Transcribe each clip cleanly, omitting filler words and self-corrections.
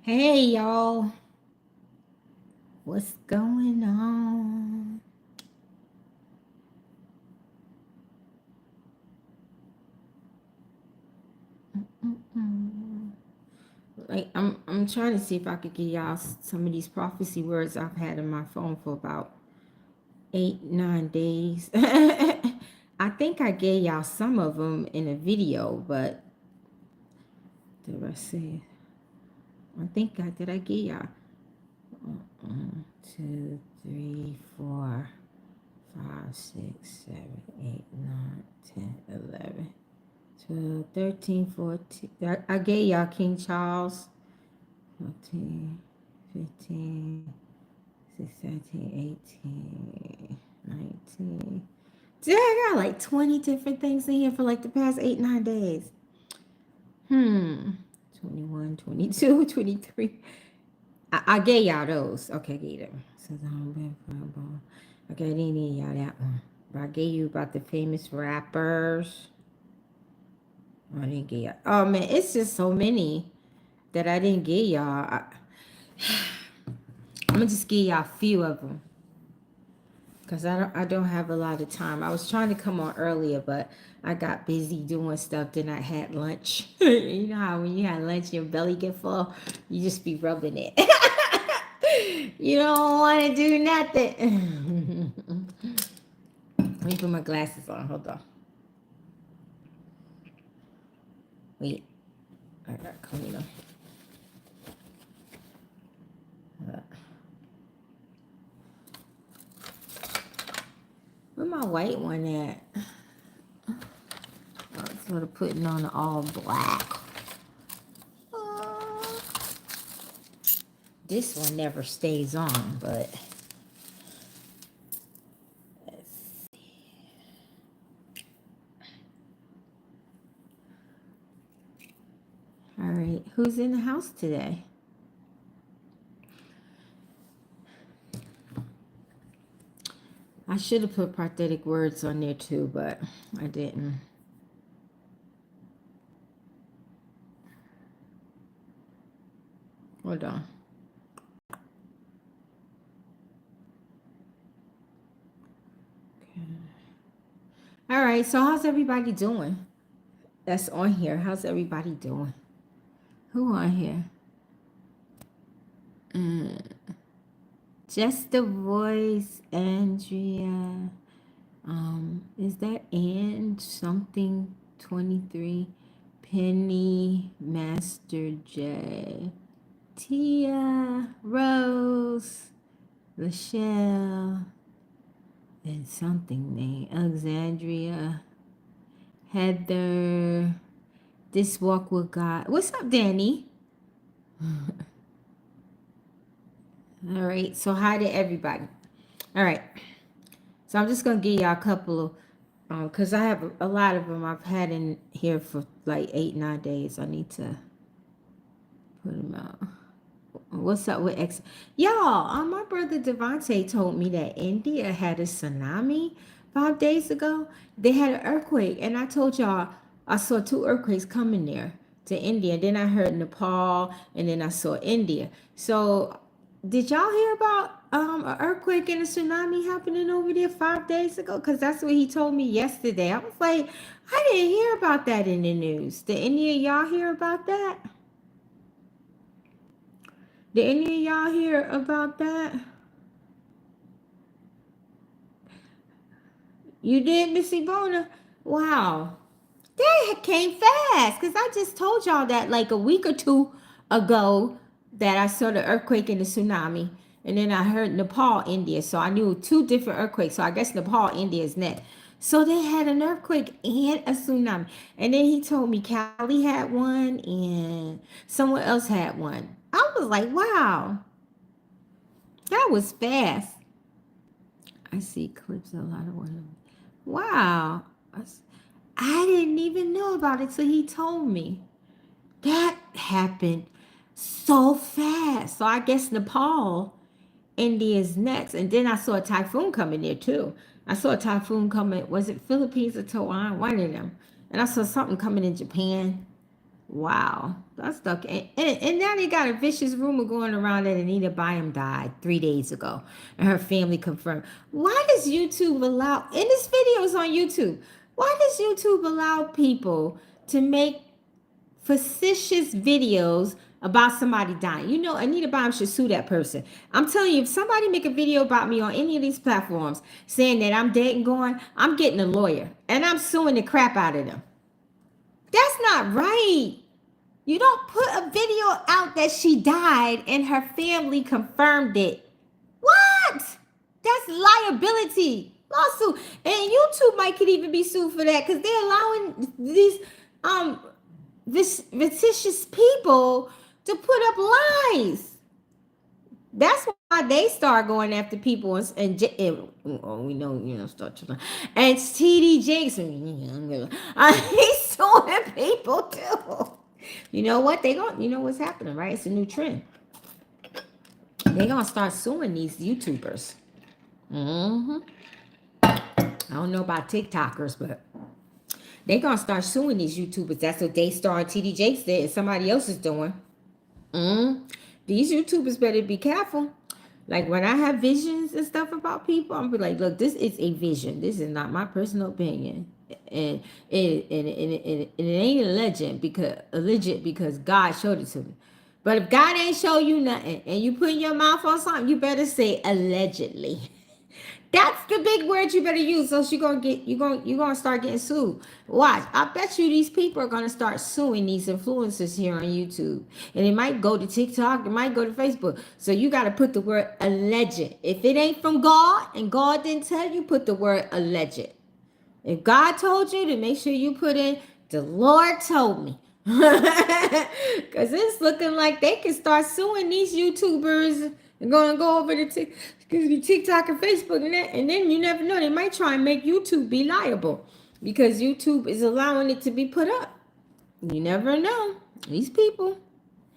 Hey y'all, what's going on? Mm-mm. Like I'm trying to see if I could get y'all some of these prophecy words I've had in my phone for about 8-9 days. I think I gave y'all some of them in a video, but did I say? I think I did. I give y'all 2, 3, 4, 5, 6, 7, 8, 9, 10, 11. 12, 13, 14. I gave y'all King Charles. 14, 15, 16, 17, 18, 19. Dude, I got like 20 different things in here for like the past 8-9 days. 21, 22, 23. I gave y'all those. Okay, I gave them. Okay, I didn't need y'all that one. But I gave you about the famous rappers. I didn't get y'all. Oh man, it's just so many that I didn't get y'all. I'm gonna just give y'all a few of them because I don't have a lot of time. I was trying to come on earlier, but I got busy doing stuff. Then I had lunch. You know how when you had lunch, your belly get full, you just be rubbing it. You don't want to do nothing. Let me put my glasses on. Hold on. Wait, I got clean them. Where my white one at? I was sort of putting on all black. This one never stays on, but let's see. All right, who's in the house today? I should have put prophetic words on there too, but I didn't. Hold on. Okay. All right, so how's everybody doing? That's on here. How's everybody doing? Who on here? Just the voice, Andrea. Is that and something 23? Penny, Master J, Tia, Rose, Michelle, and something name Alexandria, Heather, This Walk with God. What's up, Danny? All right, so hi to everybody. All right, so I'm just gonna give y'all a couple of because I have a lot of them I've had in here for like 8-9 days. I need to put them out. What's up with X? Y'all, my brother Devontae told me that India had a tsunami 5 days ago. They had an earthquake, and I told y'all I saw 2 earthquakes coming there to India. Then I heard Nepal, and then I saw India. So, did y'all hear about an earthquake and a tsunami happening over there 5 days ago? Because that's what he told me yesterday. I was like, I didn't hear about that in the news. Did any of y'all hear about that? Did any of y'all hear about that? You did, Missy Bona? Wow. That came fast because I just told y'all that like a week or two ago that I saw the earthquake and the tsunami. And then I heard Nepal, India. So I knew 2 different earthquakes. So I guess Nepal, India is next. So they had an earthquake and a tsunami. And then he told me Cali had one and someone else had one. I was like, wow, that was fast. I see clips of a lot of one. Wow. I didn't even know about it till he told me. That happened so fast. So I guess Nepal, India's next. And then I saw a typhoon coming there too. I saw a typhoon coming. Was it Philippines or Taiwan? One of them. And I saw something coming in Japan. Wow, that's stuck. And now they got a vicious rumor going around that Anita Byam died 3 days ago, and her family confirmed. Why does YouTube allow? And this video is on YouTube. Why does YouTube allow people to make facetious videos about somebody dying? You know, Anita Byam should sue that person. I'm telling you, if somebody make a video about me on any of these platforms saying that I'm dead and gone, I'm getting a lawyer and I'm suing the crap out of them. That's not right. You don't put a video out that she died and her family confirmed it. What? That's liability. Lawsuit. And YouTube might could even be sued for that because they're allowing these vicious people to put up lies. That's why they start going after people and we know, start to. And it's TD Jakes. He's suing people too. You know what? You know what's happening, right? It's a new trend. They're going to start suing these YouTubers. I don't know about TikTokers, but they're going to start suing these YouTubers. That's what Daystar and TD Jakes did and somebody else is doing. These YouTubers better be careful. Like when I have visions and stuff about people, I'm be like, look, this is a vision. This is not my personal opinion. And it ain't a legend because God showed it to me. But if God ain't show you nothing and you put your mouth on something, you better say allegedly. That's the big word you better use. So you're gonna start getting sued. Watch. I bet you these people are gonna start suing these influencers here on YouTube. And it might go to TikTok, it might go to Facebook. So you gotta put the word alleged. If it ain't from God and God didn't tell you, put the word alleged. If God told you, to make sure you put in the Lord told me. Because it's looking like they can start suing these YouTubers and going to go over to TikTok and Facebook. And then you never know. They might try and make YouTube be liable because YouTube is allowing it to be put up. You never know. These people.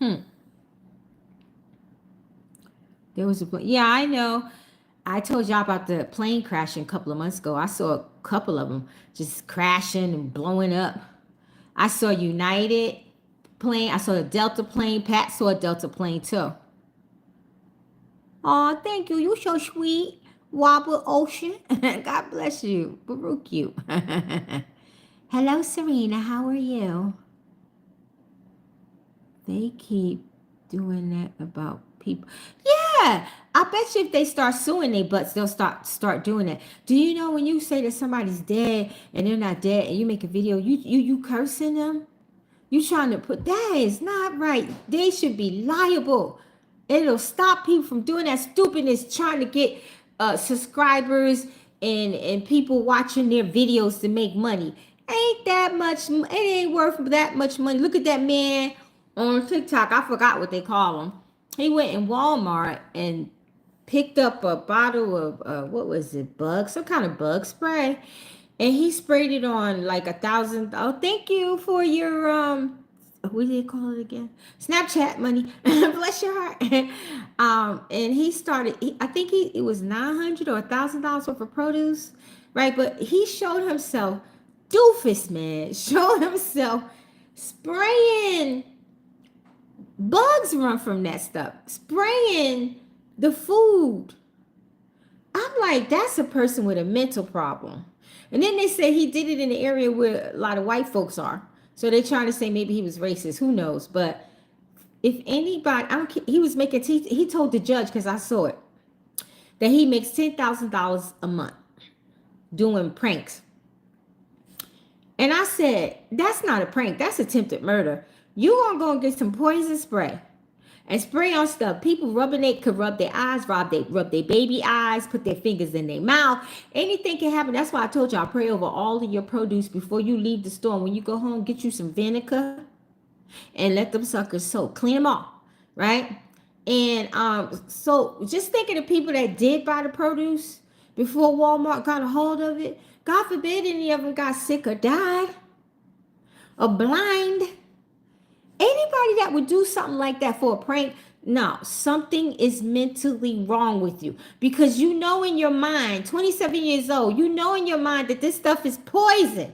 There was yeah, I know. I told y'all about the plane crashing a couple of months ago. I saw a couple of them just crashing and blowing up. I saw United plane. I saw a Delta plane. Pat saw a Delta plane too. Oh, thank you. You're so sweet. Wobble Ocean. God bless you. Baruch you. Hello, Serena. How are you? They keep doing that about people. Yeah, I bet you if they start suing their butts, they'll start doing that. Do you know when you say that somebody's dead and they're not dead, and you make a video, you cursing them? You trying to put that is not right. They should be liable. It'll stop people from doing that stupidness, trying to get subscribers and people watching their videos to make money. Ain't that much? It ain't worth that much money. Look at that man on TikTok. I forgot what they call him. He went in Walmart and picked up a bottle of what was it? Some kind of bug spray, and he sprayed it on like 1,000. Oh, thank you for your what do they call it again? Snapchat money. Bless your heart. And he started. I think it was $900 or $1,000 worth of produce, right? But he showed himself doofus, man. Showed himself spraying. Bugs run from that stuff. Spraying the food. I'm like, that's a person with a mental problem. And then they say he did it in the area where a lot of white folks are. So they're trying to say maybe he was racist. Who knows? But if anybody, he was making, he told the judge, because I saw it, that he makes $10,000 a month doing pranks. And I said, that's not a prank. That's attempted murder. You gonna go and get some poison spray and spray on stuff. People could rub their eyes, rub their baby eyes, put their fingers in their mouth. Anything can happen. That's why I told y'all, pray over all of your produce before you leave the store. And when you go home, get you some vinegar and let them suckers soak. Clean them off, right? And so just thinking of people that did buy the produce before Walmart got a hold of it. God forbid any of them got sick or died or blind. Anybody that would do something like that for a prank, no, something is mentally wrong with you. Because you know in your mind, 27 years old, you know in your mind that this stuff is poison.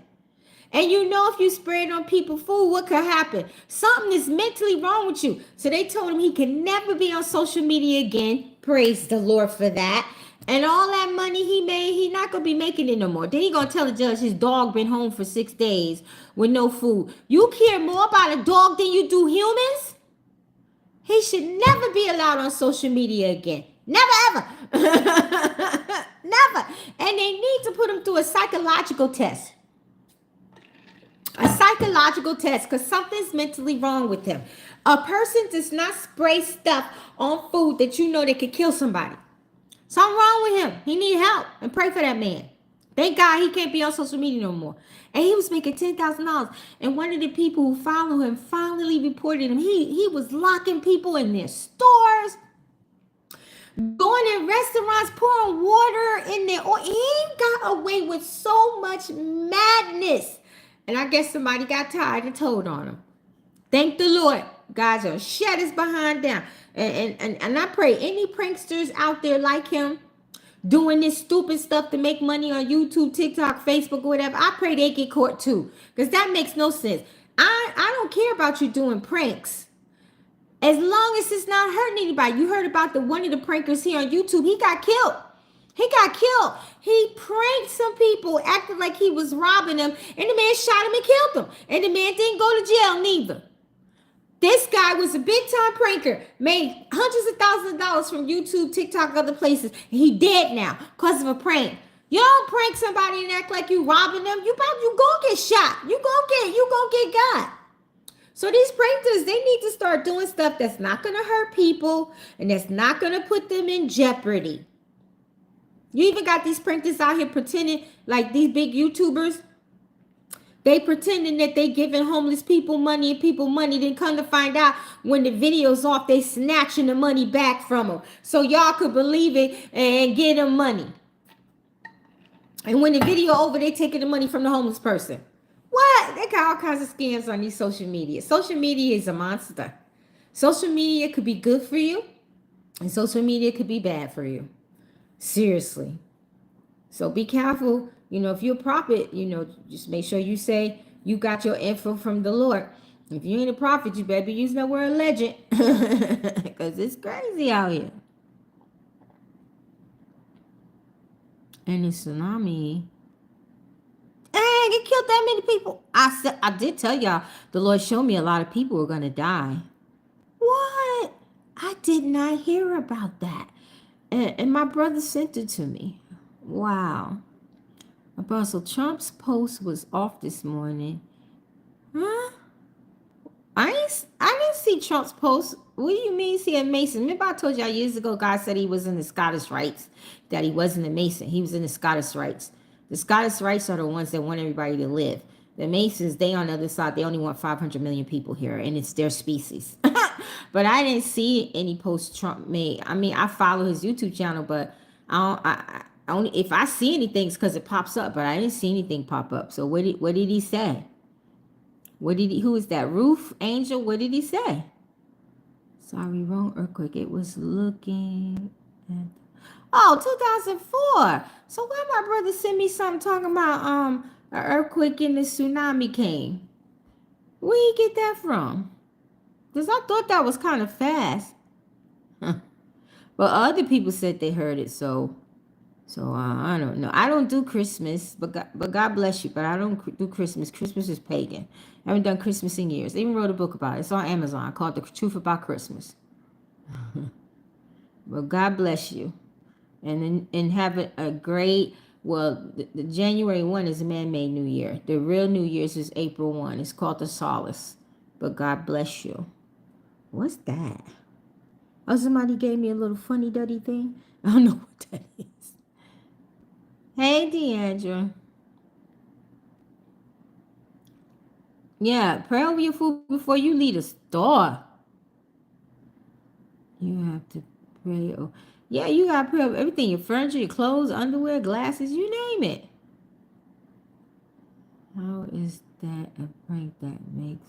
And you know if you spray it on people's food, what could happen? Something is mentally wrong with you. So they told him he can never be on social media again. Praise the Lord for that. And all that money he made, he not going to be making it no more. Then he going to tell the judge his dog been home for 6 days with no food. You care more about a dog than you do humans? He should never be allowed on social media again. Never, ever. Never. And they need to put him through a psychological test. A psychological test, because something's mentally wrong with him. A person does not spray stuff on food that you know that could kill somebody. Something wrong with him. He need help. And pray for that man. Thank God he can't be on social media no more. And he was making $10,000. And one of the people who follow him finally reported him. He was locking people in their stores, going in restaurants, pouring water in there. Oh, he got away with so much madness. And I guess somebody got tired and told on him. Thank the Lord. God's gonna shut his behind down. And I pray any pranksters out there like him doing this stupid stuff to make money on YouTube, TikTok, Facebook, or whatever, I pray they get caught too. Because that makes no sense. I don't care about you doing pranks. As long as it's not hurting anybody. You heard about one of the prankers here on YouTube. He got killed. He got killed. He pranked some people, acting like he was robbing them, and the man shot him and killed them. And the man didn't go to jail neither. This guy was a big-time pranker, made hundreds of thousands of dollars from YouTube, TikTok, other places. And he dead now because of a prank. You don't prank somebody and act like you robbing them. You gonna get shot. You gonna get got. So these pranksters, they need to start doing stuff that's not gonna hurt people and that's not gonna put them in jeopardy. You even got these pranksters out here pretending like these big YouTubers. They pretending that they giving homeless people money and people money. Then come to find out when the video's off, they snatching the money back from them. So y'all could believe it and get them money. And when the video over, they taking the money from the homeless person. What? They got all kinds of scams on these social media. Social media is a monster. Social media could be good for you, and social media could be bad for you. Seriously. So be careful. You know, if you're a prophet, you know, just make sure you say you got your info from the Lord. If you ain't a prophet, you better be using that word legend. Because it's crazy out here. And the tsunami. Dang, it killed that many people. I did tell y'all, the Lord showed me a lot of people were going to die. What? I did not hear about that. And my brother sent it to me. Wow. Apostle Trump's post was off this morning. Huh? I didn't see Trump's post. What do you mean see a Mason? Remember I told y'all years ago God said he was in the Scottish Rites, that he wasn't a Mason. He was in the Scottish Rites. The Scottish Rites are the ones that want everybody to live. The Masons, they on the other side, they only want 500 million people here, and it's their species. But I didn't see any posts Trump made. I mean, I follow his YouTube channel, but I only if I see anything, it's because it pops up. But I didn't see anything pop up. So what did he say? Who is that? Ruth Angel? What did he say? Sorry, wrong earthquake. It was looking at 2004. So why my brother sent me something talking about an earthquake and the tsunami came? Where you get that from? Because I thought that was kind of fast. But other people said they heard it, so I don't know. I don't do Christmas, but God bless you. But I don't do Christmas. Christmas is pagan. I haven't done Christmas in years. I even wrote a book about it. It's on Amazon called The Truth About Christmas. Well, God bless you. And have a great, the January 1 is a man-made New Year. The real New Year's is April 1. It's called the Solace. But God bless you. What's that? Oh, somebody gave me a little funny duddy thing. I don't know what that is. Hey, Deandra. Yeah, pray over your food before you leave the store. You have to pray. Yeah, you got to pray over everything. Your furniture, your clothes, underwear, glasses, you name it. How is that a prank that makes...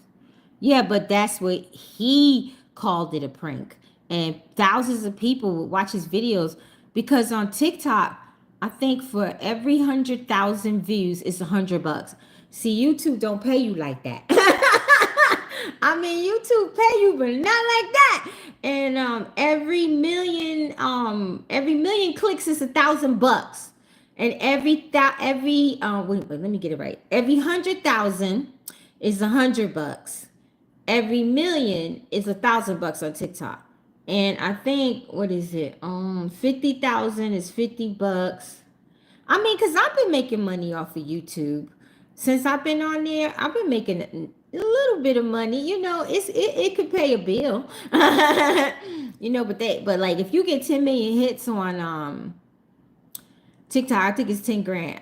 Yeah, but that's what he called it, a prank. And thousands of people would watch his videos because on TikTok, I think for every 100,000 views, it's $100. See, YouTube don't pay you like that. I mean, YouTube pay you, but not like that. And every million clicks is $1,000. And wait, let me get it right. Every 100,000 is $100. Every million is $1,000 on TikTok. And I think, what is it? 50,000 is $50. I mean, because I've been making money off of YouTube. Since I've been on there, I've been making a little bit of money. You know, it could pay a bill. You know, but like if you get 10 million hits on TikTok, I think it's 10 grand.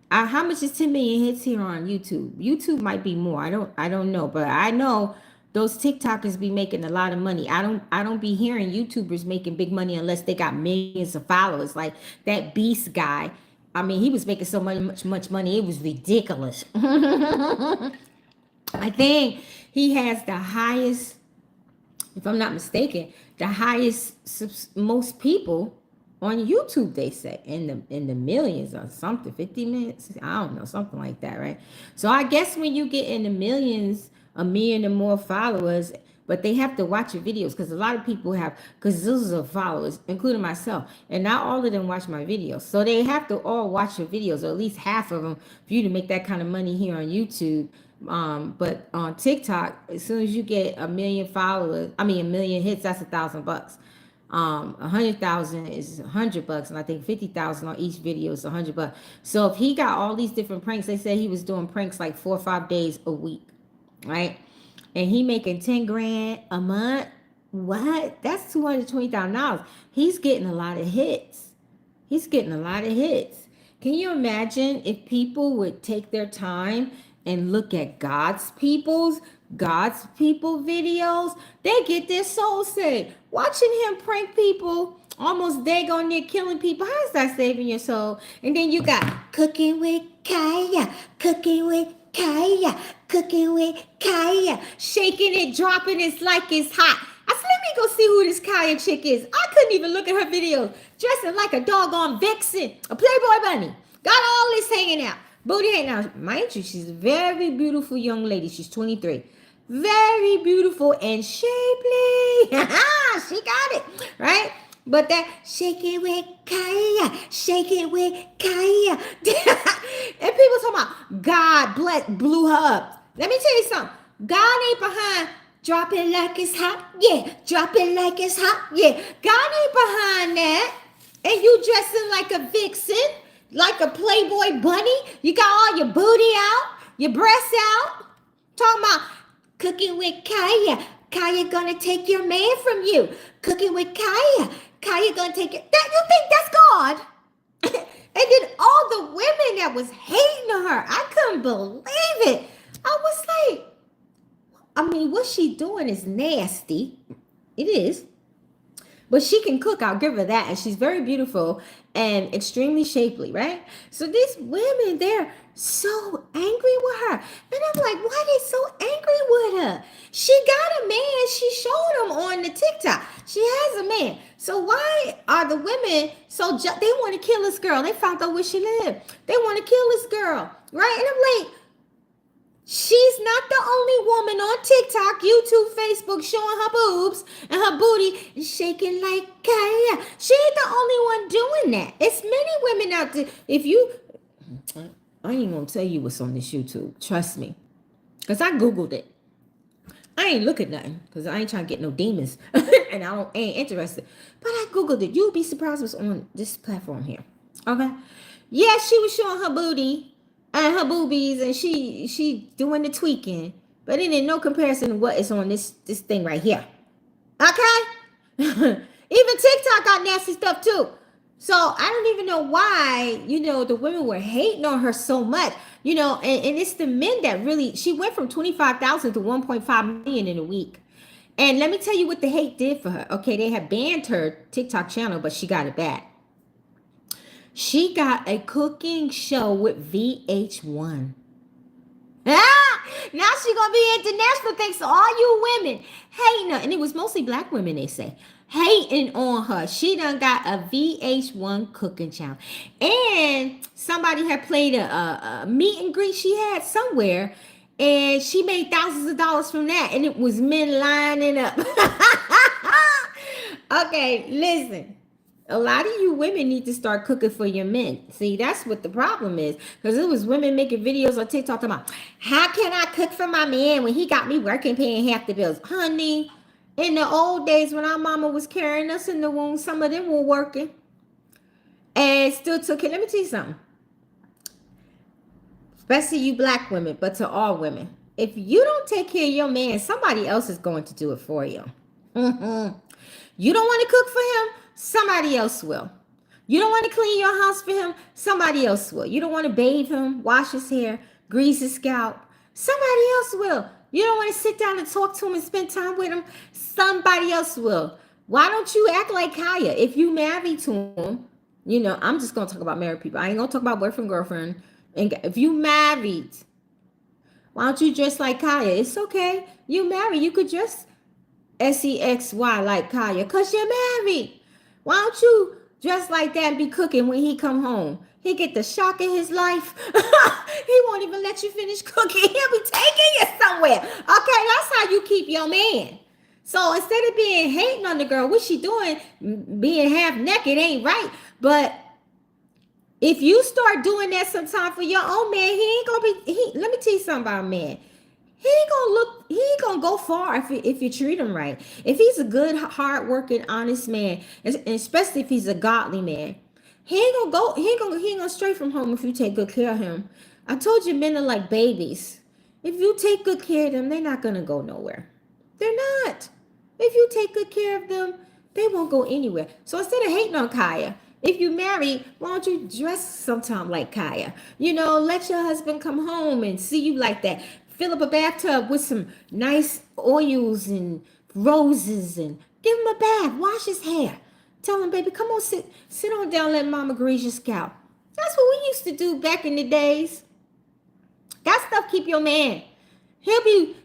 How much is 10 million hits here on YouTube? YouTube might be more. I don't know, but I know those TikTokers be making a lot of money. I don't be hearing YouTubers making big money unless they got millions of followers. Like that Beast guy. I mean, he was making so much money, it was ridiculous. I think he has the highest, if I'm not mistaken, the highest most people on YouTube, they say, in the millions or something, 50 minutes, I don't know, something like that, right? So I guess when you get in the millions, a million or more followers, but they have to watch your videos, because a lot of people have, because those are followers, including myself, and not all of them watch my videos. So they have to all watch your videos, or at least half of them, for you to make that kind of money here on YouTube. But on TikTok, as soon as you get a million followers, a million hits, that's $1,000. 100,000 is $100, and I think 50,000 on each video is $100. So if he got all these different pranks, they said he was doing pranks like 4 or 5 days a week, right? And he making 10 grand a month. What? That's $220,000. He's getting a lot of hits. He's getting a lot of hits. Can you imagine if people would take their time and look at God's people videos? They get their soul saved. Watching him prank people, almost daggone near killing people. How is that saving your soul? And then you got Cooking with Kaya, Cooking with Kaya, Cooking with Kaya, shaking it, dropping it like it's hot. I said, let me go see who this Kaya chick is. I couldn't even look at her videos. Dressing like a doggone vixen, a Playboy bunny. Got all this hanging out. Booty hanging out. Mind you, she's a very beautiful young lady. She's 23. Very beautiful and shapely. She got it, right? But that shake it with Kaya, shake it with Kaya. And people talking about God blew her up. Let me tell you something. God ain't behind drop it like it's hot. Yeah, drop it like it's hot. Yeah, God ain't behind that. And you dressing like a vixen, like a Playboy bunny. You got all your booty out, your breasts out. Talking about Cooking with Kaya. Kaya gonna take your man from you. Cooking with Kaya. Kaya gonna take it. That you think that's God? And then all the women that was hating on her, I couldn't believe it. I was like, what she doing is nasty. It is. But she can cook, I'll give her that. And she's very beautiful and extremely shapely, right? So these women, they're so angry with her. And I'm like, why are they so angry with her? She got a man. She showed him on the TikTok. She has a man. So why are the women so they want to kill this girl? They found out where she lived. They want to kill this girl, right? And I'm like, she's not the only woman on TikTok, YouTube, Facebook showing her boobs and her booty and shaking like Kaya. She ain't the only one doing that. It's many women out there. I ain't gonna tell you what's on this YouTube. Trust me. Because I Googled it. I ain't look at nothing because I ain't trying to get no demons. And ain't interested. But I Googled it. You'll be surprised what's on this platform here. Okay? Yeah, she was showing her booty and her boobies, and she doing the tweaking, but it ain't no comparison to what is on this thing right here. Okay? Even TikTok got nasty stuff too. So I don't even know why, the women were hating on her so much, and it's the men that really, she went from 25,000 to 1.5 million in a week. And let me tell you what the hate did for her. Okay, they had banned her TikTok channel, but she got it back. She got a cooking show with VH1. Now she gonna be international thanks to all you women hating her. And it was mostly black women, they say. hating on her. She done got a VH1 cooking channel. And somebody had played a meet and greet she had somewhere. And she made thousands of dollars from that. And it was men lining up. Okay, listen. A lot of you women need to start cooking for your men. See, that's what the problem is. Because it was women making videos on TikTok talking about, how can I cook for my man when he got me working, paying half the bills? Honey, in the old days when our mama was carrying us in the womb, some of them were working and still took it. Let me tell you something. Especially you black women, but to all women. If you don't take care of your man, somebody else is going to do it for you. You don't want to cook for him? Somebody else will. You don't want to clean your house for him? Somebody else will. You don't want to bathe him, wash his hair, grease his scalp? Somebody else will. You don't want to sit down and talk to him and spend time with him? Somebody else will. Why don't you act like Kaya? If you married to him, you know, I'm just going to talk about married people. I ain't going to talk about boyfriend, girlfriend. And if you married, why don't you dress like Kaya? It's okay. You married. You could dress SEXY like Kaya because you're married. Why don't you dress like that and be cooking when he come home? He get the shock in his life. He won't even let you finish cooking. He'll be taking you somewhere. Okay, that's how you keep your man. So instead of being hating on the girl, what she doing, being half naked ain't right. But if you start doing that sometime for your own man, he ain't gonna be, let me tell you something about a man. He ain't gonna go far if you treat him right. If he's a good, hard-working, honest man, and especially if he's a godly man, he ain't gonna stray from home if you take good care of him. I told you men are like babies. If you take good care of them, they're not gonna go nowhere. They're not. If you take good care of them, they won't go anywhere. So instead of hating on Kaya, if you married, why don't you dress sometime like Kaya? You know, let your husband come home and see you like that. Fill up a bathtub with some nice oils and roses and give him a bath. Wash his hair. Tell him, baby, come on, sit on down, let mama grease your scalp. That's what we used to do back in the days. That stuff keep your man. He'll be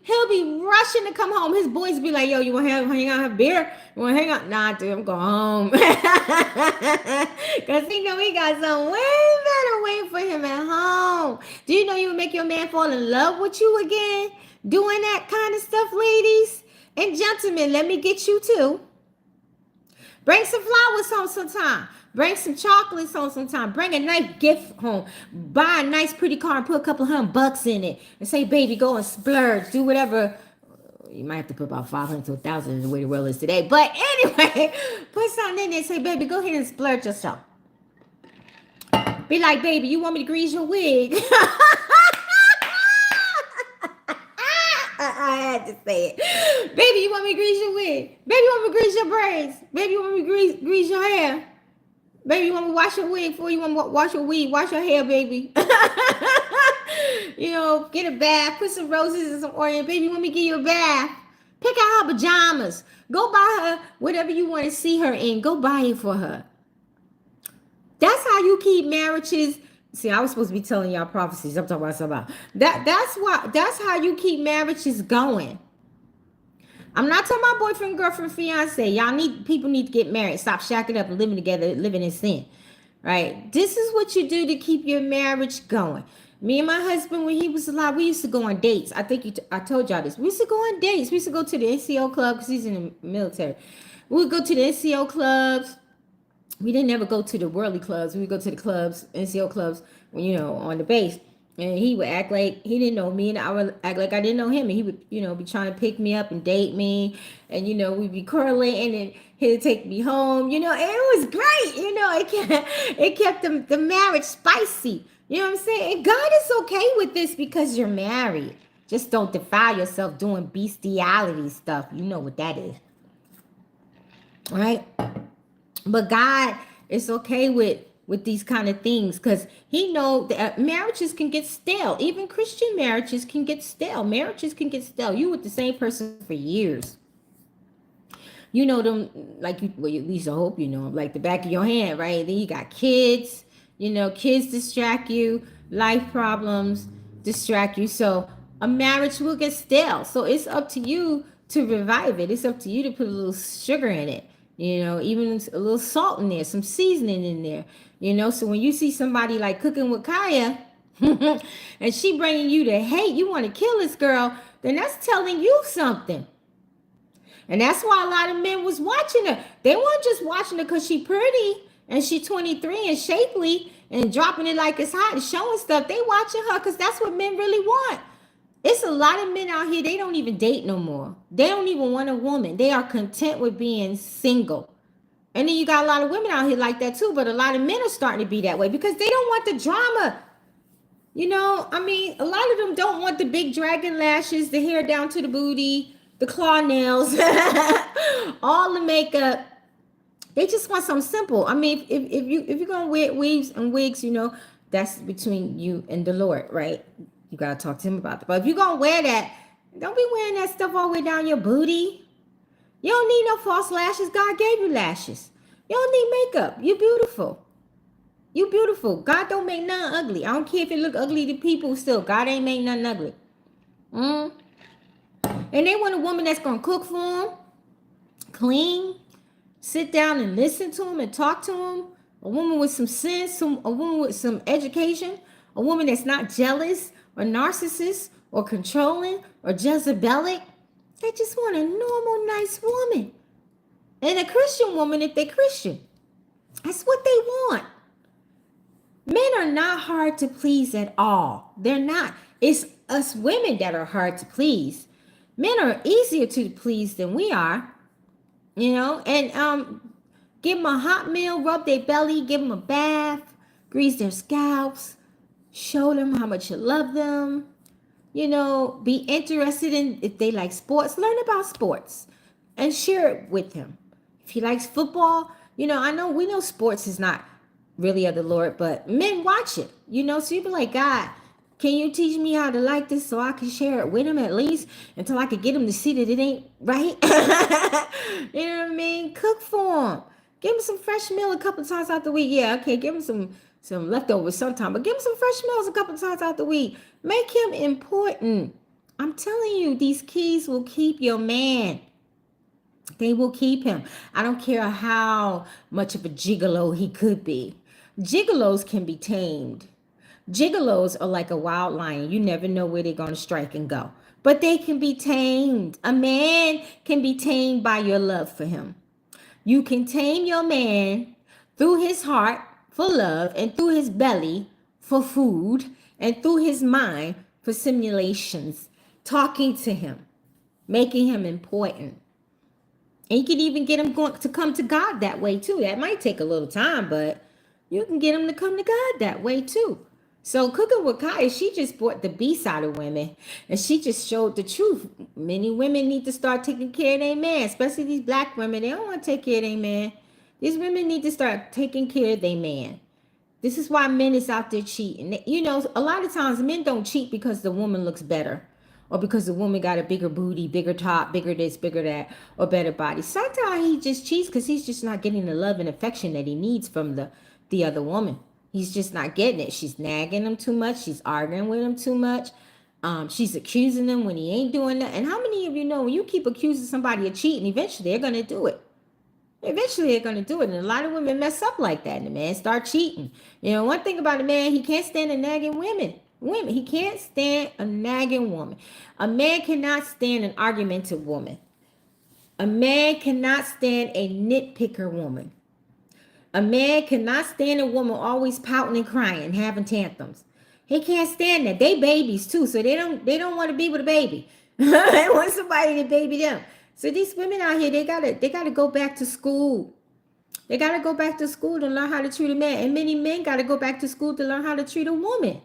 rushing to come home. His boys be like, yo, you want to hang out, have beer? You want to hang out? Nah, dude, I'm going home. Because he know he got something way better waiting for him at home. Do you know you would make your man fall in love with you again? Doing that kind of stuff, ladies and gentlemen, let me get you too. Bring some flowers home sometime. Bring some chocolates home sometime. Bring a nice gift home. Buy a nice pretty car and put a couple $100 in it. And say, baby, go and splurge. Do whatever. You might have to put about 500 to 1,000 in the way the world is today. But anyway, put something in there and say, baby, go ahead and splurge yourself. Be like, baby, you want me to grease your wig? I had to say it. Baby, you want me to grease your wig? Baby, you want me to grease your braids? Baby, you want me to grease your hair? Baby, you want me to wash your wig before you want to wash your wig? Wash your hair, baby. You know, get a bath, put some roses and some oil. Baby, you want me to give you a bath? Pick out her pajamas. Go buy her whatever you want to see her in. Go buy it for her. That's how you keep marriages. See, I was supposed to be telling y'all prophecies. I'm talking about something about that. That's how you keep marriages going. I'm not talking about boyfriend, girlfriend, fiance. People need to get married. Stop shacking up and living together, living in sin. Right? This is what you do to keep your marriage going. Me and my husband, when he was alive, we used to go on dates. I think I told y'all this. We used to go on dates. We used to go to the NCO club because he's in the military. We would go to the NCO clubs. We didn't ever go to the worldly clubs. We would go to the clubs, NCO clubs, you know, on the base. And he would act like he didn't know me, and I would act like I didn't know him. And he would, you know, be trying to pick me up and date me. And, you know, we'd be correlating, and he'd take me home. You know, and it was great. You know, it kept the marriage spicy. You know what I'm saying? And God is okay with this because you're married. Just don't defile yourself doing bestiality stuff. You know what that is. All right? But God is okay with these kind of things because he know that marriages can get stale. Even Christian marriages can get stale. Marriages can get stale. You with the same person for years. You know them like you, well, at least I hope you know them like the back of your hand, right? Then you got kids. You know, kids distract you. Life problems distract you. So a marriage will get stale. So it's up to you to revive it. It's up to you to put a little sugar in it. You know, even a little salt in there, some seasoning in there. You know, so when you see somebody like cooking with Kaya, and she bringing you to hate, you want to kill this girl, then that's telling you something. And that's why a lot of men was watching her. They weren't just watching her because she pretty and she 23 and shapely and dropping it like it's hot and showing stuff. They watching her because that's what men really want. It's a lot of men out here, they don't even date no more. They don't even want a woman. They are content with being single. And then you got a lot of women out here like that too, but a lot of men are starting to be that way because they don't want the drama. You know, I mean, a lot of them don't want the big dragon lashes, the hair down to the booty, the claw nails, all the makeup. They just want something simple. I mean, if you're gonna wear weaves and wigs, you know, that's between you and the Lord, right? You gotta talk to him about that. But if you're gonna wear that, don't be wearing that stuff all the way down your booty. You don't need no false lashes. God gave you lashes. You don't need makeup. You're beautiful. You beautiful. God don't make none ugly. I don't care if it look ugly to people still. God ain't make nothing ugly. And they want a woman that's going to cook for them, clean, sit down and listen to them and talk to them. A woman with some sense, a woman with some education, a woman that's not jealous or narcissist or controlling or Jezebelic. They just want a normal, nice woman. And a Christian woman if they're Christian. That's what they want. Men are not hard to please at all. They're not. It's us women that are hard to please. Men are easier to please than we are. You know, and give them a hot meal, rub their belly, give them a bath, grease their scalps, show them how much you love them. You know, be interested in if they like sports, learn about sports and share it with him. If he likes football, you know, we know sports is not really of the Lord, but men watch it, you know, so you be like, God, can you teach me how to like this so I can share it with him at least until I could get him to see that it ain't right? You know what I mean? Cook for him. Give him some fresh meal a couple times out the week. Yeah, okay, give him some leftovers sometime, but give him some fresh meals a couple times out the week. Make him important. I'm telling you, these keys will keep your man. They will keep him. I don't care how much of a gigolo he could be. Gigolos can be tamed. Gigolos are like a wild lion. You never know where they're going to strike and go. But they can be tamed. A man can be tamed by your love for him. You can tame your man through his heart for love and through his belly for food and through his mind for simulations. Talking to him. Making him important. And you can even get him to come to God that way too. That might take a little time, but you can get him to come to God that way too. So Cooking with Kaya, she just brought the B side of women. And she just showed the truth. Many women need to start taking care of their man, especially these black women. They don't want to take care of their man. These women need to start taking care of their man. This is why men is out there cheating. You know, a lot of times men don't cheat because the woman looks better. Or because the woman got a bigger booty, bigger top, bigger this, bigger that, or better body. Sometimes he just cheats because he's just not getting the love and affection that he needs from the other woman. He's just not getting it. She's nagging him too much. She's arguing with him too much. She's accusing him when he ain't doing that. And how many of you know when you keep accusing somebody of cheating, eventually they're going to do it. Eventually they're going to do it. And a lot of women mess up like that. And the man start cheating. You know, one thing about a man, he can't stand a nagging women. He can't stand a nagging woman. A man cannot stand an argumentative woman. A man cannot stand a nitpicker woman. A man cannot stand a woman always pouting and crying, having tantrums. He can't stand that. They babies too, so they don't want to be with a baby. They want somebody to baby them. So these women out here, they gotta go back to school. They gotta go back to school to learn how to treat a man. And many men gotta go back to school to learn how to treat a woman.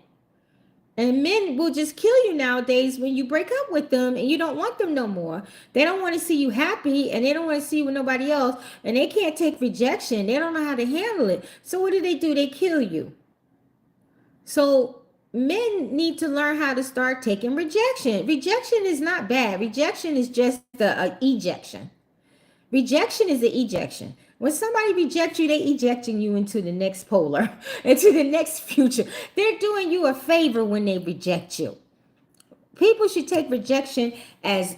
And men will just kill you nowadays when you break up with them and you don't want them no more. They don't want to see you happy and they don't want to see you with nobody else. And they can't take rejection. They don't know how to handle it. So what do? They kill you. So men need to learn how to start taking rejection. Rejection is not bad. Rejection is just the ejection. Rejection is the ejection. When somebody rejects you, they ejecting you into the next polar, into the next future. They're doing you a favor when they reject you. People should take rejection as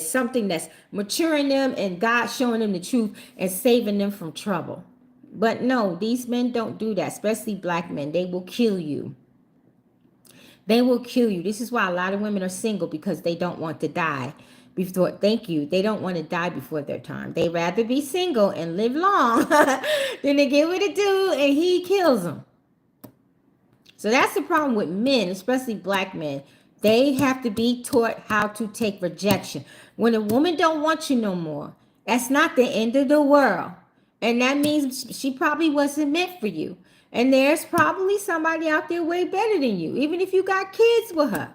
something that's maturing them and God showing them the truth and saving them from trouble. But no, these men don't do that, especially black men. They will kill you. They will kill you. This is why a lot of women are single, because they don't want to die before, thank you. They don't want to die before their time. They rather be single and live long than to get with a dude and he kills them. So that's the problem with men, especially black men. They have to be taught how to take rejection. When a woman don't want you no more, that's not the end of the world. And that means she probably wasn't meant for you. And there's probably somebody out there way better than you, even if you got kids with her.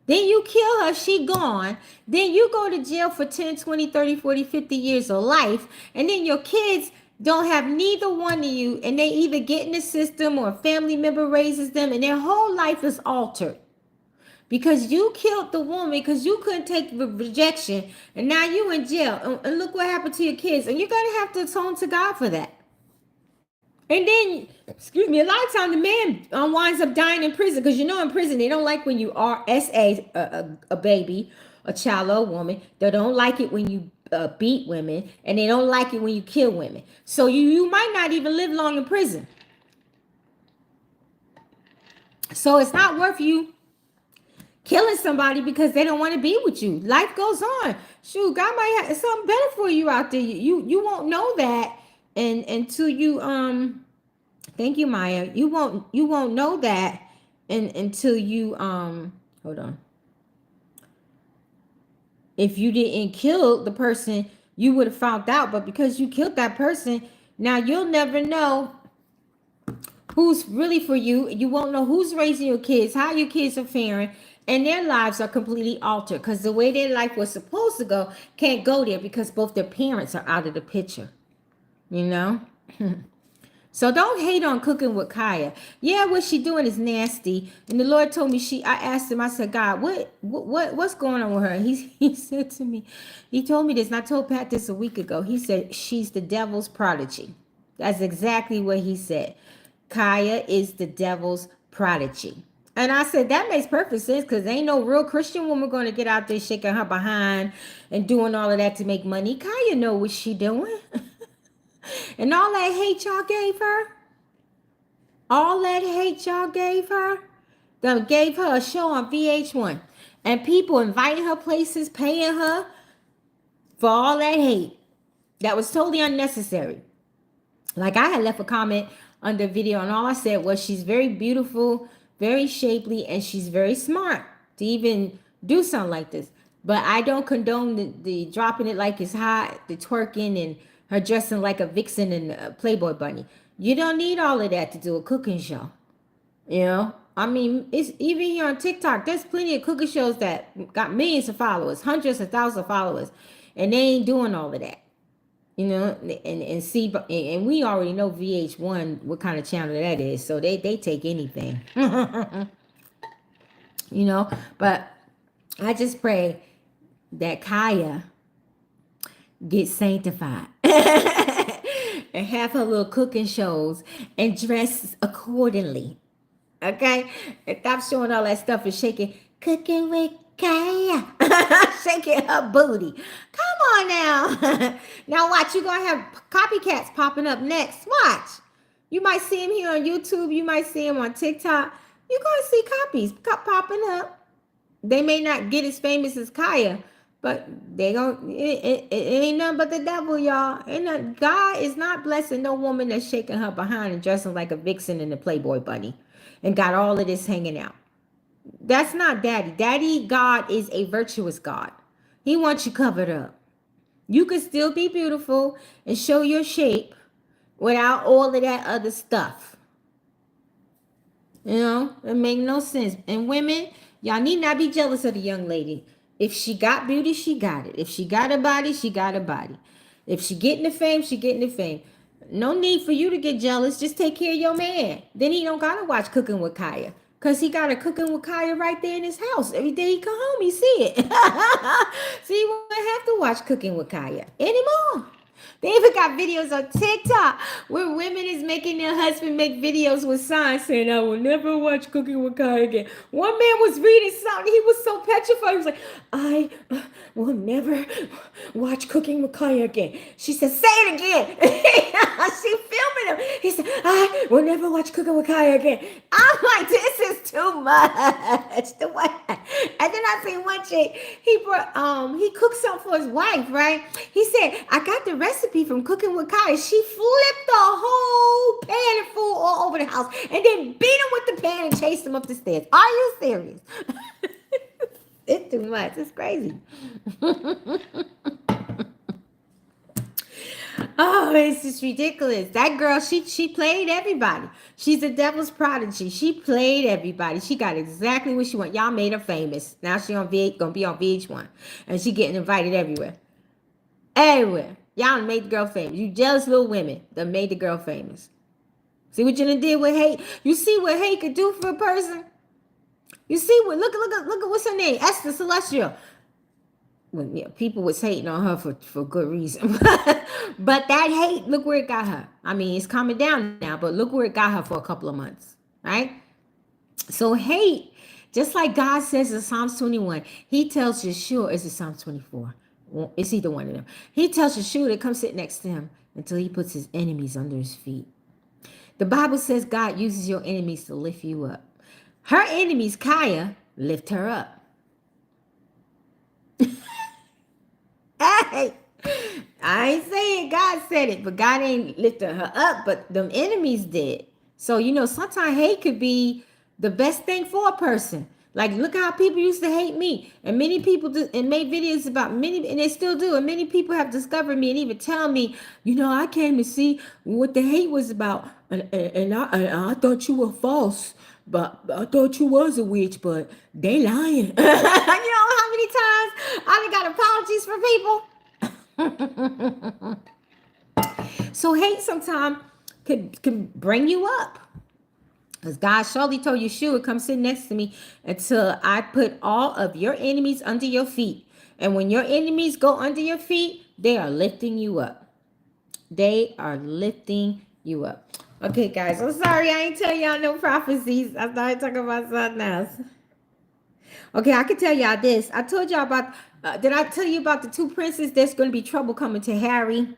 Then you kill her, she gone. Then you go to jail for 10, 20, 30, 40, 50 years of life. And then your kids don't have neither one of you. And they either get in the system or a family member raises them. And their whole life is altered. Because you killed the woman because you couldn't take the rejection. And now you in jail. And look what happened to your kids. And you're going to have to atone to God for that. And then, excuse me, a lot of times the man winds up dying in prison. Because in prison, they don't like when you are a baby, a child or a woman. They don't like it when you beat women. And they don't like it when you kill women. So you might not even live long in prison. So it's not worth you killing somebody because they don't want to be with you. Life goes on. Shoot, God might have something better for you out there. You won't know that until you thank you, Maya. You won't know that until you hold on. If you didn't kill the person, you would have found out, but because you killed that person, now you'll never know who's really for you. You won't know who's raising your kids, how your kids are faring. And their lives are completely altered because the way their life was supposed to go can't go there because both their parents are out of the picture. So don't hate on cooking with Kaya. Yeah, what she doing is nasty. And the Lord told me I asked him, I said, God, what's going on with her? He said to me, he told me this, and I told Pat this a week ago. He said, she's the devil's prodigy. That's exactly what he said. Kaya is the devil's prodigy. And I said, that makes perfect sense because ain't no real Christian woman going to get out there shaking her behind and doing all of that to make money. Kaya know what she doing. And all that hate y'all gave her, them gave her a show on VH1. And people inviting her places, paying her for all that hate. That was totally unnecessary. Like I had left a comment on the video and all I said was she's very beautiful, very shapely, and she's very smart to even do something like this. But I don't condone the dropping it like it's hot, the twerking, and her dressing like a vixen and a Playboy bunny. You don't need all of that to do a cooking show. I mean, it's even here on TikTok, there's plenty of cooking shows that got millions of followers, hundreds of thousands of followers, and they ain't doing all of that. And see, and we already know VH1, what kind of channel that is. So they take anything. But I just pray that Kaya gets sanctified and have her little cooking shows and dress accordingly. Okay? And stop showing all that stuff and shaking, cooking with Kaya. Shaking her booty. Come on now. Now watch, you're going to have copycats popping up next. Watch. You might see him here on YouTube. You might see him on TikTok. You're going to see copies popping up. They may not get as famous as Kaya, but it ain't nothing but the devil, y'all. God is not blessing no woman that's shaking her behind and dressing like a vixen and a Playboy bunny and got all of this hanging out. That's not daddy. Daddy God is a virtuous God. He wants you covered up. You can still be beautiful and show your shape without all of that other stuff. It makes no sense. And women, y'all need not be jealous of the young lady. If she got beauty, she got it. If she got a body, she got a body. If she getting the fame, she getting the fame. No need for you to get jealous. Just take care of your man. Then he don't gotta watch Cooking with Kaya. Because he got a Cooking with Kaya right there in his house. Every day he come home, he see it. So he won't have to watch Cooking with Kaya anymore. They even got videos on TikTok where women is making their husband make videos with signs saying, "I will never watch Cooking with Kai again." One man was reading something. He was so petrified. He was like, "I will never watch Cooking with Kai again." She said, "Say it again." She filming him. He said, "I will never watch Cooking with Kai again." I'm like, this is too much. And then I seen one chick, he cooked something for his wife, right? He said, "I got the recipe from Cooking with Kai." She flipped the whole pan of food all over the house and then beat him with the pan and chased him up the stairs. Are you serious? It's too much. It's crazy. Oh, it's just ridiculous. That girl, she played everybody. She's a devil's prodigy. She played everybody. She got exactly what she want. Y'all made her famous. Now she gonna be on VH1, and she getting invited everywhere. Everywhere. Y'all made the girl famous. You jealous little women that made the girl famous. See what you done did with hate? You see what hate could do for a person? You see what? Look at what's her name? Esther Celestial. Well, yeah, people was hating on her for good reason. But that hate, look where it got her. I mean, it's calming down now, but look where it got her for a couple of months, right? So hate, just like God says in Psalms 21, he tells Yeshua, is it Psalms 24? Well, it's either one of them. He tells Yeshua to come sit next to him until he puts his enemies under his feet. The Bible says God uses your enemies to lift you up. Her enemies, Kaya, lift her up. Hey, I ain't saying God said it, but God ain't lifted her up, but them enemies did. So, sometimes hate could be the best thing for a person. Like, look how people used to hate me. And many people and made videos about many, and they still do. And many people have discovered me and even tell me, I came to see what the hate was about. And I thought you were false. But I thought you was a witch, but they lying. You know how many times I done got apologies for people? So hate sometimes can bring you up. Because God surely told Yeshua, come sit next to me until I put all of your enemies under your feet. And when your enemies go under your feet, they are lifting you up. They are lifting you up. Okay, guys, I'm sorry I ain't tell y'all no prophecies. I started talking about something else. Okay, I can tell y'all this. I told y'all about, did I tell you about the two princes? There's going to be trouble coming to Harry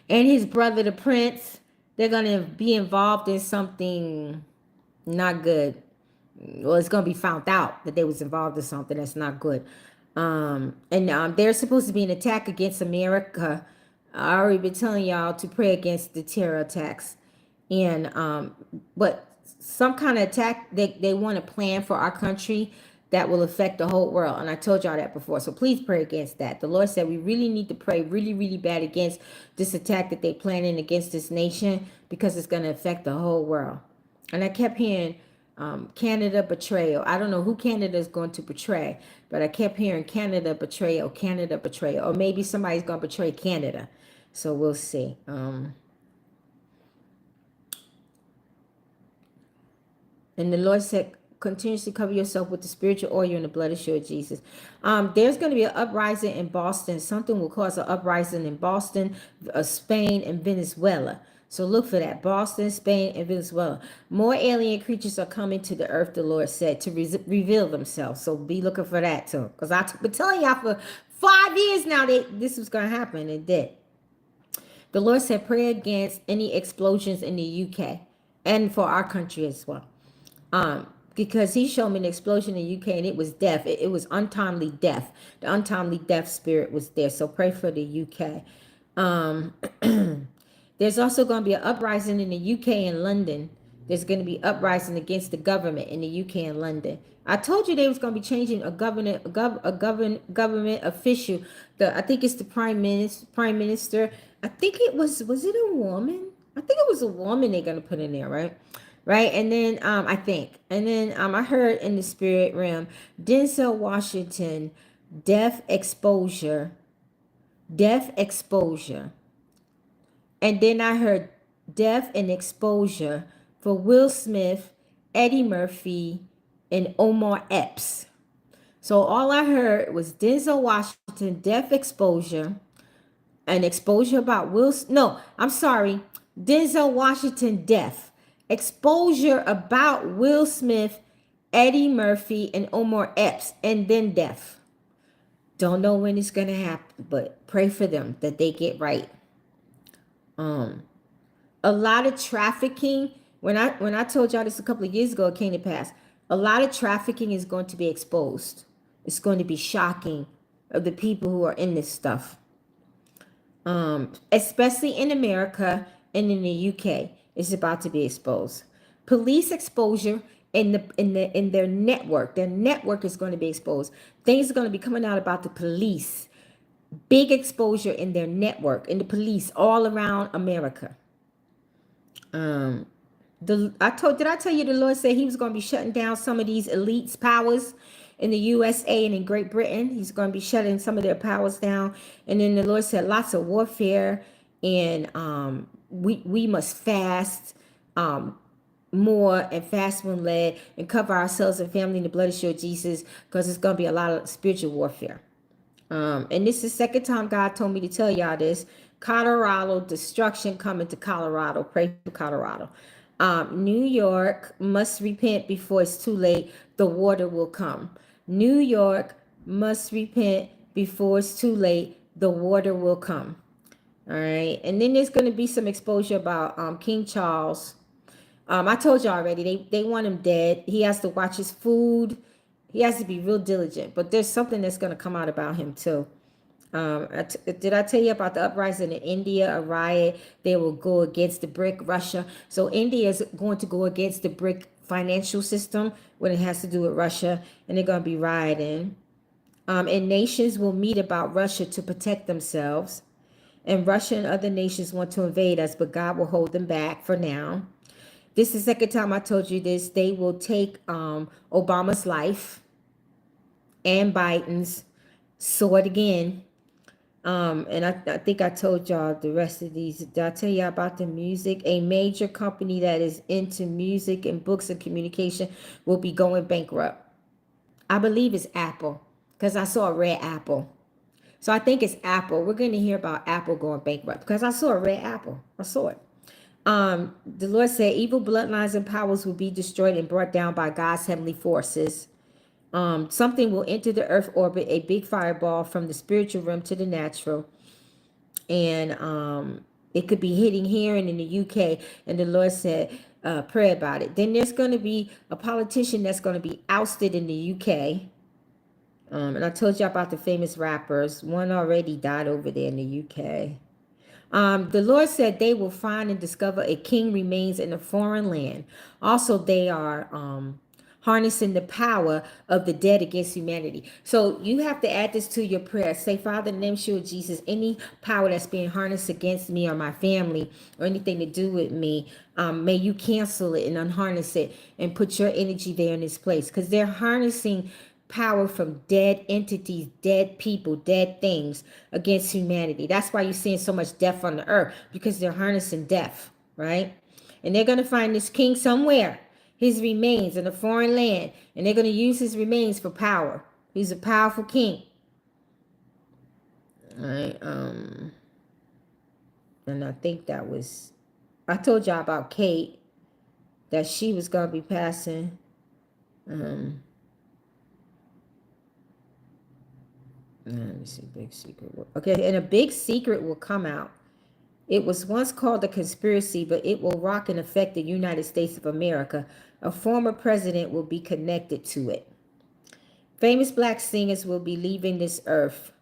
and his brother, the prince. They're going to be involved in something not good. Well, it's going to be found out that they was involved in something that's not good. And there's supposed to be an attack against America. I already been telling y'all to pray against the terror attacks. And but some kind of attack they want to plan for our country that will affect the whole world. And I told y'all that before. So please pray against that. The Lord said we really need to pray really, really bad against this attack that they planning against this nation, because it's going to affect the whole world. And I kept hearing Canada betrayal. I don't know who Canada is going to betray, but I kept hearing Canada betrayal, or maybe somebody's going to betray Canada. So we'll see. And the Lord said, continuously cover yourself with the spiritual oil and the blood assured Jesus. There's going to be an uprising in Boston. Something will cause an uprising in Boston, Spain, and Venezuela. So look for that. Boston, Spain, and Venezuela. More alien creatures are coming to the earth, the Lord said, to reveal themselves. So be looking for that too. Because I've been telling y'all for 5 years now that this was going to happen. It did. The Lord said, pray against any explosions in the UK and for our country as well. Because he showed me an explosion in the UK and it was death. It was untimely death. The untimely death spirit was there. So pray for the UK. There's also going to be an uprising in the UK and London. There's going to be uprising against the government in the UK and London. I told you they was going to be changing a government official. I think it's the prime minister. I think it was it a woman? I think it was a woman they're going to put in there, right? Right. And then I heard in the spirit realm, Denzel Washington, death exposure. And then I heard death and exposure for Will Smith, Eddie Murphy, and Omar Epps. So all I heard was Denzel Washington, death exposure, An exposure about Denzel Washington death. Exposure about Will Smith, Eddie Murphy, and Omar Epps, and then death. Don't know when it's gonna happen, but pray for them that they get right. A lot of trafficking. When I told y'all this a couple of years ago, it came to pass. A lot of trafficking is going to be exposed. It's going to be shocking of the people who are in this stuff. Especially in America and in the UK, it's about to be exposed. Police exposure in their network. Their network is going to be exposed. Things are going to be coming out about the police. Big exposure in their network, in the police all around America. Did I tell you the Lord said he was going to be shutting down some of these elites powers in the USA and in Great Britain. He's going to be shutting some of their powers down. And then the Lord said lots of warfare, and we must fast more and fast when led, and cover ourselves and family in the blood of Yeshua Jesus, because it's going to be a lot of spiritual warfare. And this is the second time God told me to tell y'all this. Colorado, destruction coming to Colorado. Pray for Colorado. New York must repent before it's too late. The water will come. New York must repent before it's too late. The water will come. All right. And then there's going to be some exposure about King Charles. I told you already, they want him dead. He has to watch his food. He has to be real diligent. But there's something that's going to come out about him too. Did I tell you about the uprising in India, a riot? They will go against the BRIC, Russia. So India is going to go against the BRIC financial system when it has to do with Russia, and they're going to be rioting. And nations will meet about Russia to protect themselves. And Russia and other nations want to invade us, but God will hold them back for now. This is the second time I told you this. They will take Obama's life and Biden's. Sword again. And I think I told y'all the rest of these. Did I tell y'all about the music? A major company that is into music and books and communication will be going bankrupt. I believe it's Apple, because I saw a red apple. So I think it's Apple. We're going to hear about Apple going bankrupt, because I saw a red apple. I saw it. The Lord said evil bloodlines and powers will be destroyed and brought down by God's heavenly forces. Something will enter the earth orbit, a big fireball from the spiritual realm to the natural. And it could be hitting here and in the UK. And the Lord said, pray about it. Then there's going to be a politician that's going to be ousted in the UK. And I told you about the famous rappers. One already died over there in the UK. The Lord said they will find and discover a king remains in a foreign land. Also, they are harnessing the power of the dead against humanity. So you have to add this to your prayer. Say, Father, in the name of Yeshua Jesus, any power that's being harnessed against me or my family or anything to do with me, may you cancel it and unharness it and put your energy there in this place, because they're harnessing power from dead entities, dead people, dead things against humanity. That's why you're seeing so much death on the earth, because they're harnessing death, right? And they're going to find this king somewhere, his remains in a foreign land, and they're going to use his remains for power. He's a powerful king. All right. And I think that was, I told y'all about Kate, that she was going to be passing. Let me see, big secret. Okay, and a big secret will come out. It was once called a conspiracy, but it will rock and affect the United States of America. A former president will be connected to it. Famous black singers will be leaving this earth.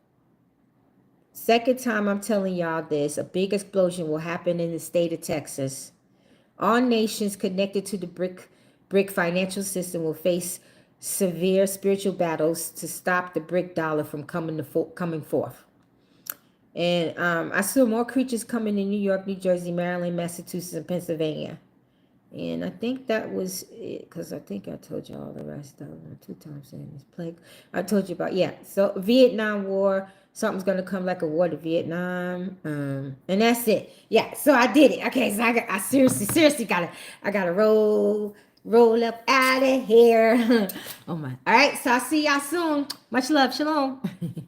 Second time I'm telling y'all this. A big explosion will happen in the state of Texas. All nations connected to the BRIC financial system will face severe spiritual battles to stop the BRIC dollar from coming forth. And I saw more creatures coming in New York, New Jersey, Maryland, Massachusetts, and Pennsylvania. And I think that was it, because I think I told you all the rest of them 2 times in this plague. I told you about, yeah. So Vietnam War, something's going to come like a war to Vietnam. And that's it. Yeah, so I did it. Okay, so I seriously got to roll up out of here. Oh, my. All right, so I'll see y'all soon. Much love. Shalom.